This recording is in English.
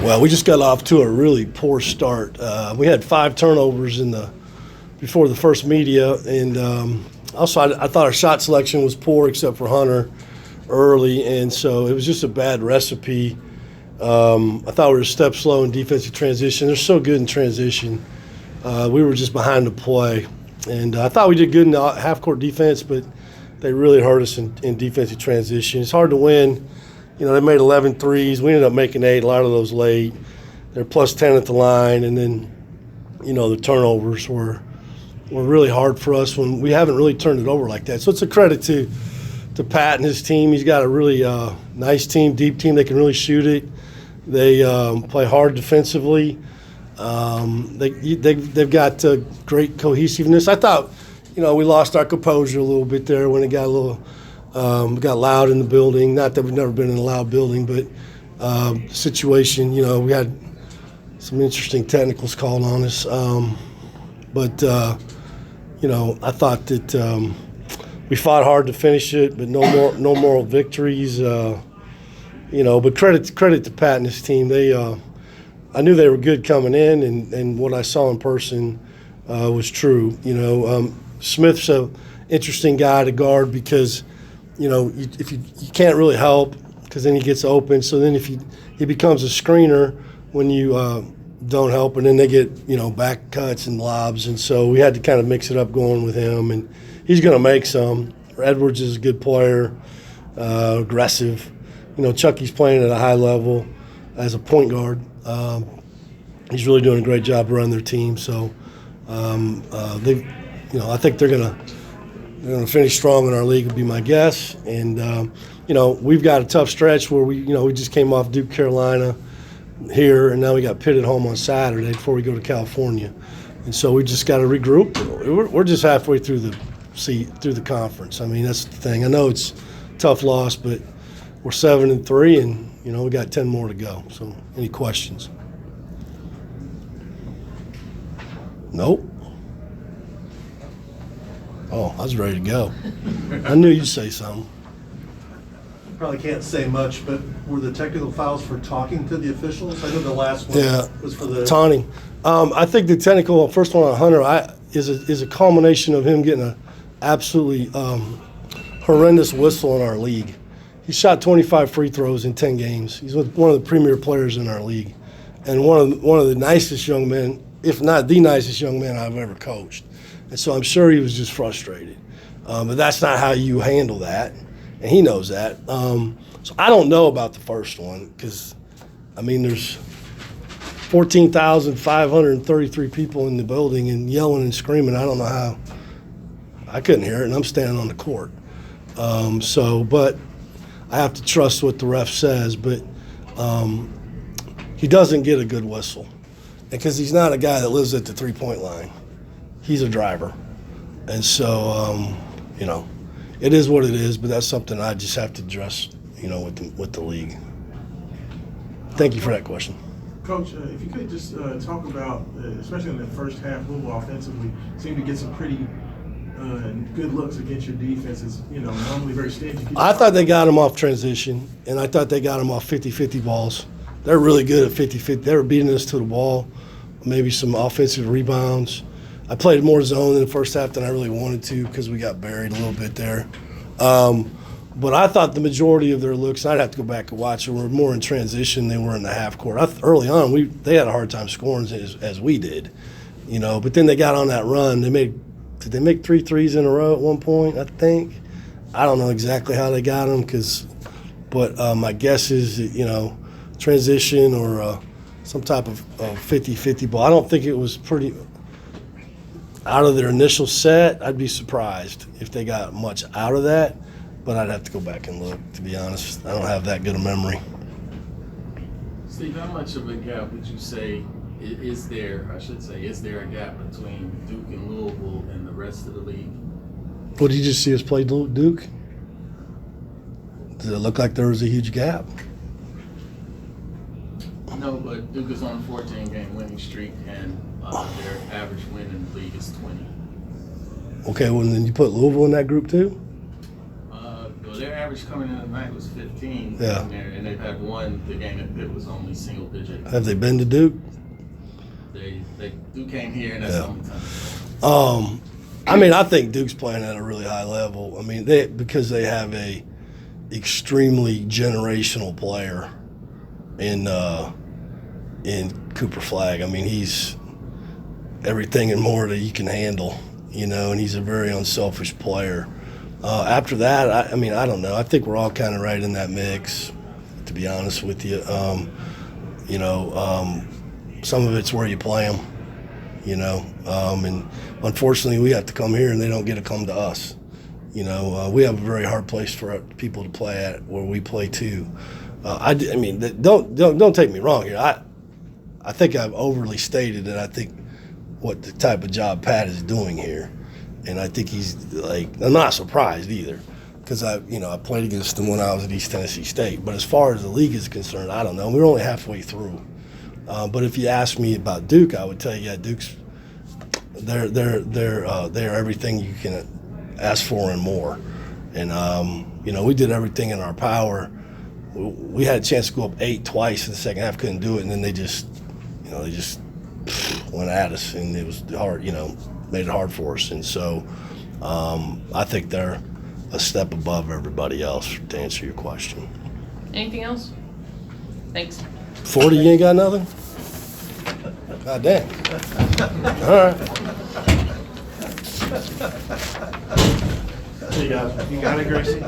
Well, we just got off to a really poor start. We had 5 turnovers before the first media, and also I thought our shot selection was poor except for Hunter early, and so it was just a bad recipe. I thought we were a step slow in defensive transition. They're so good in transition. We were just behind the play, and I thought we did good in the half-court defense, but they really hurt us in defensive transition. It's hard to win. You know, they made 11 threes. We ended up making 8, a lot of those late. They're plus 10 at the line, and then, you know, the turnovers were really hard for us when we haven't really turned it over like that. So it's a credit to Pat and his team. He's got a really nice team, deep team. They can really shoot it. They play hard defensively. They've got great cohesiveness. I thought, you know, we lost our composure a little bit there when it got a little got loud in the building. Not that we've never been in a loud building, but situation, you know, we had some interesting technicals called on us. You know, I thought that we fought hard to finish it, but no moral victories. You know, but credit to Pat and his team. I knew they were good coming in, and what I saw in person was true. You know, Smith's an interesting guy to guard because, you know, if you can't really help because then he gets open. So then if he becomes a screener when you don't help, and then they get, you know, back cuts and lobs. And so we had to kind of mix it up going with him, and he's going to make some. Edwards is a good player, aggressive. You know, Chucky's playing at a high level as a point guard. He's really doing a great job running their team. So you know, I think they're gonna finish strong in our league, would be my guess. And you know, we've got a tough stretch where we just came off Duke, Carolina here, and now we got Pitt at home on Saturday before we go to California. And so we just got to regroup. We're just halfway through the conference. I mean, that's the thing. I know it's a tough loss, but we're 7-3, and you know we got 10 more to go. So, any questions? Nope. Oh, I was ready to go. I knew you'd say something. Probably can't say much, but were the technical fouls for talking to the officials? I know the last one was for the taunting. I think the technical first one on Hunter is a culmination of him getting an absolutely horrendous whistle in our league. He shot 25 free throws in 10 games. He's one of the premier players in our league, and one of the nicest young men, if not the nicest young man I've ever coached. And so I'm sure he was just frustrated. But that's not how you handle that, and he knows that. So I don't know about the first one because, I mean, there's 14,533 people in the building and yelling and screaming. I don't know how. I couldn't hear it, and I'm standing on the court. But I have to trust what the ref says. But he doesn't get a good whistle because he's not a guy that lives at the three-point line. He's a driver. And so, you know, it is what it is, but that's something I just have to address, you know, with the league. Thank you for that question. Coach, if you could just talk about, especially in the first half, Louisville offensively seemed to get some pretty good looks against your defense. It's, you know, normally very stingy. I thought they got them off transition, and I thought they got them off 50-50 balls. They're really good at 50-50. They were beating us to the ball, maybe some offensive rebounds. I played more zone in the first half than I really wanted to because we got buried a little bit there. But I thought the majority of their looks, I'd have to go back and watch it, were more in transition than were in the half court. Early on, they had a hard time scoring as we did, you know. But then they got on that run. Did they make 3 threes in a row at one point, I think? I don't know exactly how they got them, but my guess is that, you know, transition or some type of 50-50 ball. I don't think it was pretty out of their initial set. I'd be surprised if they got much out of that, but I'd have to go back and look, to be honest. I don't have that good a memory. Steve, how much of a gap would you say is there a gap between Duke and Louisville and the rest of the league? What, did you just see us play Duke? Did it look like there was a huge gap? No, but Duke is on a 14-game winning streak, and their average win in the league is 20. Okay, well, then you put Louisville in that group too? Well, their average coming in tonight was 15. Yeah. In there, and they've had one. The game at Pitt was only single digit. Have they been to Duke? They Duke came here, and that's Yeah. how many times. I mean, I think Duke's playing at a really high level. I mean, because they have a extremely generational player in Cooper Flagg. I mean, he's everything and more that you can handle, and he's a very unselfish player. After that, I mean, I don't know. I think we're all kind of right in that mix, to be honest with you. Some of it's where you play them, and unfortunately we have to come here and they don't get to come to us. We have a very hard place for people to play at where we play too. I mean, don't take me wrong here. I think I've overly stated that I think what the type of job Pat is doing here. And I think he's I'm not surprised either, because I played against him when I was at East Tennessee State. But as far as the league is concerned, I don't know. We're only halfway through. But if you ask me about Duke, I would tell you, yeah, Duke's they're everything you can ask for and more. And we did everything in our power. We had a chance to go up 8 twice in the second half, couldn't do it, and then they just went at us, and it was hard. Made it hard for us. And so I think they're a step above everybody else, to answer your question. Anything else? Thanks. 40, you ain't got nothing? God damn. All right. You got it, Gracie?